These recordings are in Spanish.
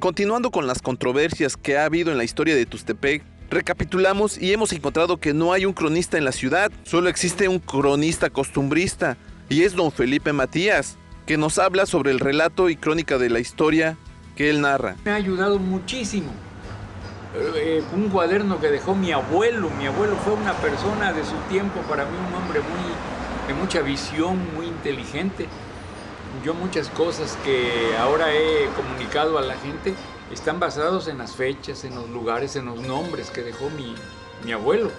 Continuando con las controversias que ha habido en la historia de Tuxtepec, recapitulamos y hemos encontrado que no hay un cronista en la ciudad, solo existe un cronista costumbrista, y es don Felipe Matías, que nos habla sobre el relato y crónica de la historia que él narra. Me ha ayudado muchísimo. Un cuaderno que dejó mi abuelo. Mi abuelo fue una persona de su tiempo, para mí un hombre de mucha visión, muy inteligente. Yo muchas cosas que ahora he comunicado a la gente están basados en las fechas, en los lugares, en los nombres que dejó mi abuelo.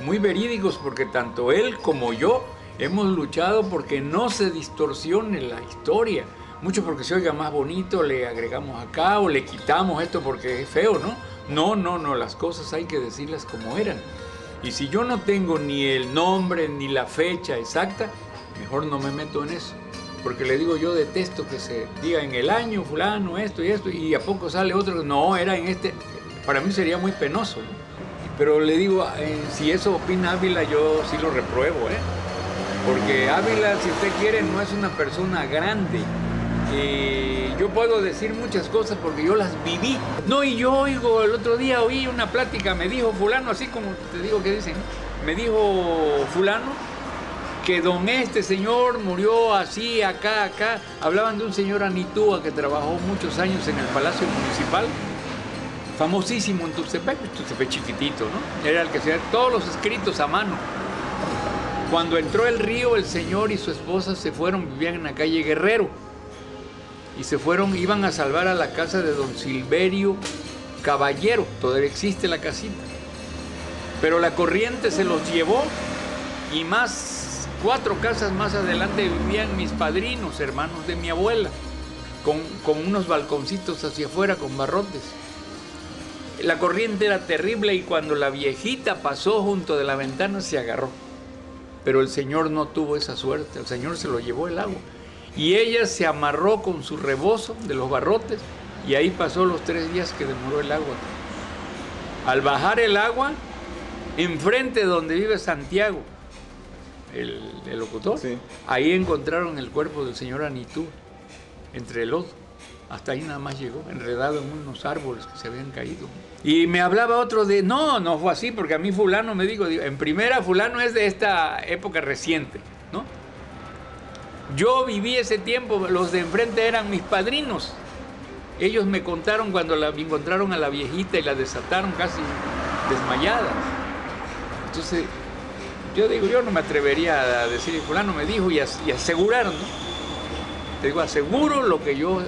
Muy verídicos, porque tanto él como yo hemos luchado porque no se distorsione la historia. Mucho porque se oiga más bonito, le agregamos acá o le quitamos esto porque es feo, ¿no? No, las cosas hay que decirlas como eran. Y si yo no tengo ni el nombre ni la fecha exacta, mejor no me meto en eso. Porque le digo, yo detesto que se diga en el año fulano esto y a poco sale otro, no, era en este. Para mí sería muy penoso, ¿no? Pero le digo, si eso opina Ávila, yo sí lo repruebo, porque Ávila, si usted quiere, no es una persona grande. Yo puedo decir muchas cosas porque yo las viví. No, y yo oigo, el otro día oí una plática, me dijo fulano, así como te digo que dicen, me dijo fulano que este señor murió así, acá. Hablaban de un señor Anitúa que trabajó muchos años en el Palacio Municipal, famosísimo en Tuxtepec chiquitito, ¿no? Era el que hacía todos los escritos a mano. Cuando entró el río, el señor y su esposa se fueron, vivían en la calle Guerrero, y se fueron, iban a salvar a la casa de don Silverio Caballero, todavía existe la casita, pero la corriente se los llevó, y 4 casas más adelante vivían mis padrinos, hermanos de mi abuela, con unos balconcitos hacia afuera con barrotes. La corriente era terrible y cuando la viejita pasó junto de la ventana se agarró. Pero el señor no tuvo esa suerte, el señor se lo llevó el agua. Y ella se amarró con su rebozo de los barrotes y ahí pasó los 3 días que demoró el agua. Al bajar el agua, enfrente de donde vive Santiago, el locutor, sí, ahí encontraron el cuerpo del señor Anitú, entre el lodo. Hasta ahí nada más llegó, enredado en unos árboles que se habían caído. Y me hablaba otro de, no fue así, porque a mí fulano me dijo, en primera fulano es de esta época reciente, ¿no? Yo viví ese tiempo, los de enfrente eran mis padrinos. Ellos me contaron cuando encontraron a la viejita y la desataron casi desmayada. Entonces, yo digo, yo no me atrevería a decir, fulano me dijo y asegurar, ¿no? Te digo, aseguro lo que yo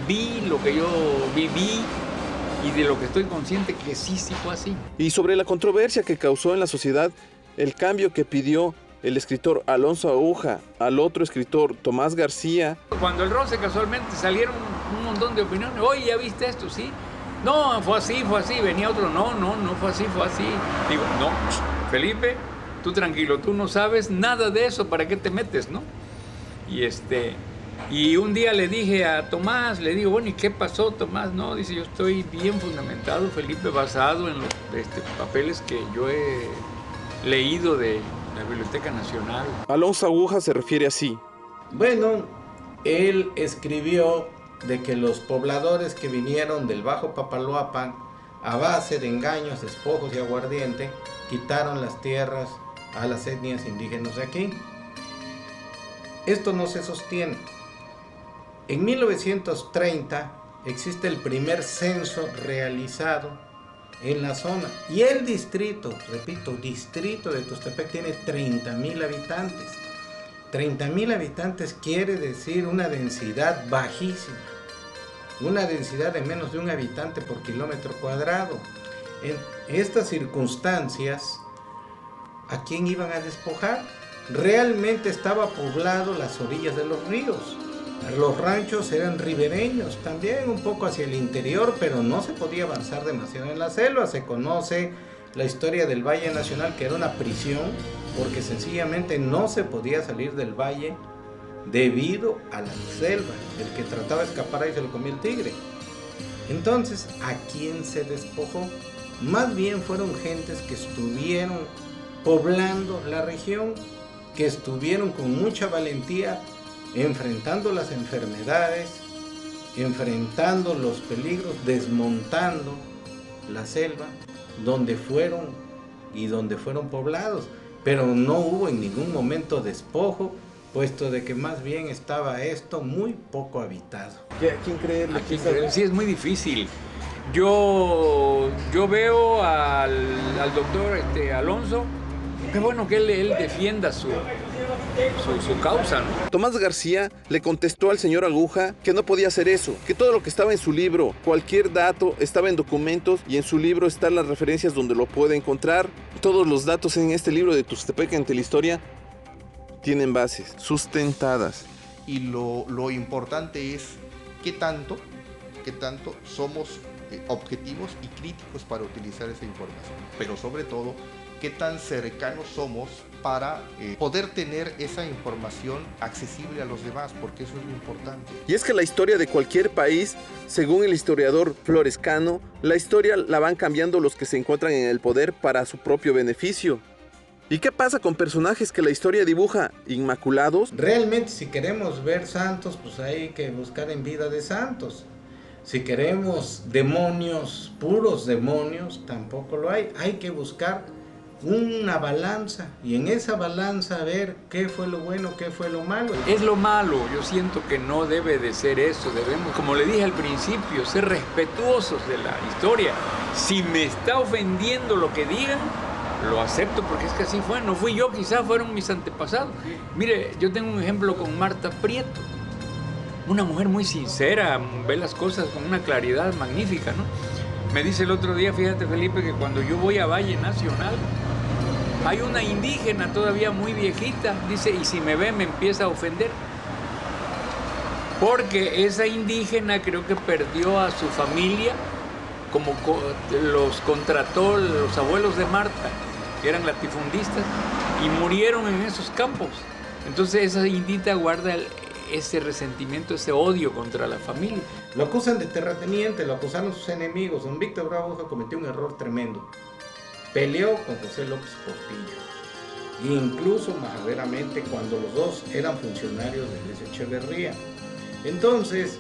vi, lo que yo viví y de lo que estoy consciente que sí fue así. Y sobre la controversia que causó en la sociedad el cambio que pidió el escritor Alonso Aguja al otro escritor Tomás García. Cuando el roce casualmente salieron un montón de opiniones, oye, ¿ya viste esto? Sí. No, fue así. Venía otro, no fue así. Digo, no, Felipe, tú tranquilo, tú no sabes nada de eso, ¿para qué te metes, no? Y un día le dije a Tomás, le digo, bueno, ¿y qué pasó, Tomás? No, dice, yo estoy bien fundamentado, Felipe, basado en los papeles que yo he leído de la Biblioteca Nacional. Alonso Aguja se refiere así. Bueno, él escribió de que los pobladores que vinieron del Bajo Papaloapan, a base de engaños, despojos y aguardiente, quitaron las tierras a las etnias indígenas de aquí. Esto no se sostiene. En 1930 existe el primer censo realizado en la zona y el distrito, repito, distrito de Tuxtepec tiene 30,000 habitantes. 30,000 habitantes quiere decir una densidad bajísima, una densidad de menos de 1 habitante por kilómetro cuadrado. En estas circunstancias, ¿a quién iban a despojar? Realmente estaba poblado las orillas de los ríos. Los ranchos eran ribereños, también un poco hacia el interior, pero no se podía avanzar demasiado en la selva. Se conoce la historia del Valle Nacional, que era una prisión, porque sencillamente no se podía salir del valle debido a la selva. El que trataba de escapar ahí se lo comía el tigre. Entonces, ¿a quién se despojó? Más bien fueron gentes que estuvieron poblando la región, que estuvieron con mucha valentía enfrentando las enfermedades, enfrentando los peligros, desmontando la selva donde fueron poblados, pero no hubo en ningún momento despojo, puesto de que más bien estaba esto muy poco habitado. ¿A quién creerle? Sí, es muy difícil. Yo veo al doctor Alonso, qué bueno que él defienda su causa, ¿no? Tomás García le contestó al señor Aguja que no podía hacer eso, que todo lo que estaba en su libro, cualquier dato, estaba en documentos y en su libro están las referencias donde lo puede encontrar. Todos los datos en este libro de Tuxtepec ante la historia tienen bases sustentadas. Y lo importante es qué tanto somos objetivos y críticos para utilizar esa información, pero sobre todo qué tan cercanos somos para poder tener esa información accesible a los demás, porque eso es lo importante. Y es que la historia de cualquier país, según el historiador Flores Cano, la historia la van cambiando los que se encuentran en el poder para su propio beneficio. ¿Y qué pasa con personajes que la historia dibuja inmaculados? Realmente, si queremos ver santos, pues hay que buscar en vida de santos. Si queremos demonios, puros demonios, tampoco lo hay. Hay que buscar una balanza y en esa balanza ver qué fue lo bueno, qué fue lo malo. Es lo malo, yo siento que no debe de ser eso, debemos, como le dije al principio, ser respetuosos de la historia. Si me está ofendiendo lo que digan, lo acepto porque es que así fue, no fui yo, quizás fueron mis antepasados. Mire, yo tengo un ejemplo con Marta Prieto, una mujer muy sincera, ve las cosas con una claridad magnífica, ¿no? Me dice el otro día, fíjate Felipe, que cuando yo voy a Valle Nacional, hay una indígena todavía muy viejita, dice, y si me ve me empieza a ofender. Porque esa indígena creo que perdió a su familia, como los contrató los abuelos de Marta, que eran latifundistas, y murieron en esos campos. Entonces esa indita guarda ese resentimiento, ese odio contra la familia. Lo acusan de terrateniente, lo acusaron sus enemigos. Don Víctor Bravo Aguja cometió un error tremendo. Peleó con José López Portillo, incluso más severamente cuando los dos eran funcionarios de Luis Echeverría. Entonces,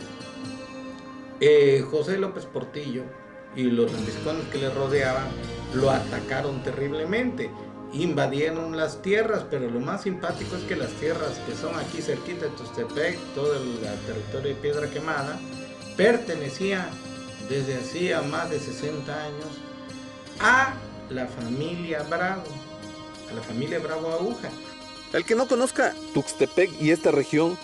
José López Portillo y los lambiscones que le rodeaban lo atacaron terriblemente. Invadieron las tierras, pero lo más simpático es que las tierras que son aquí cerquita de Tuxtepec, todo el territorio de Piedra Quemada, pertenecía desde hacía más de 60 años a la familia Bravo, a la familia Bravo Aguja. El que no conozca Tuxtepec y esta región,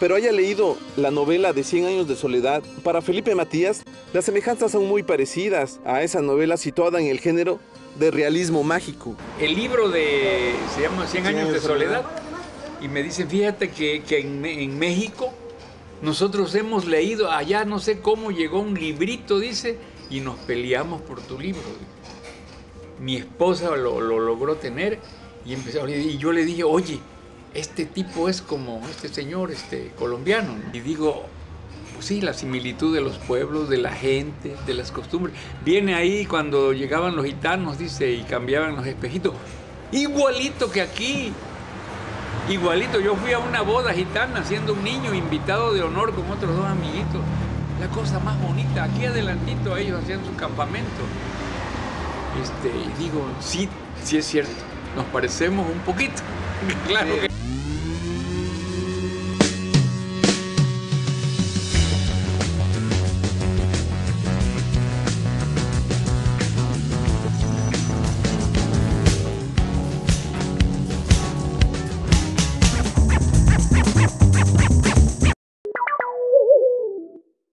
pero haya leído la novela de 100 años de soledad, para Felipe Matías, las semejanzas son muy parecidas a esa novela situada en el género de realismo mágico. El libro se llama 100 años de soledad, y me dicen, fíjate que en México nosotros hemos leído, allá no sé cómo llegó un librito, dice, y nos peleamos por tu libro. Mi esposa lo logró tener y yo le dije, oye, este tipo es como este señor colombiano. Y digo, pues sí, la similitud de los pueblos, de la gente, de las costumbres. Viene ahí cuando llegaban los gitanos, dice, y cambiaban los espejitos. Igualito que aquí. Igualito. Yo fui a una boda gitana siendo un niño invitado de honor con otros dos amiguitos. La cosa más bonita. Aquí adelantito ellos hacían su campamento. Y digo, sí es cierto. Nos parecemos un poquito. Claro que...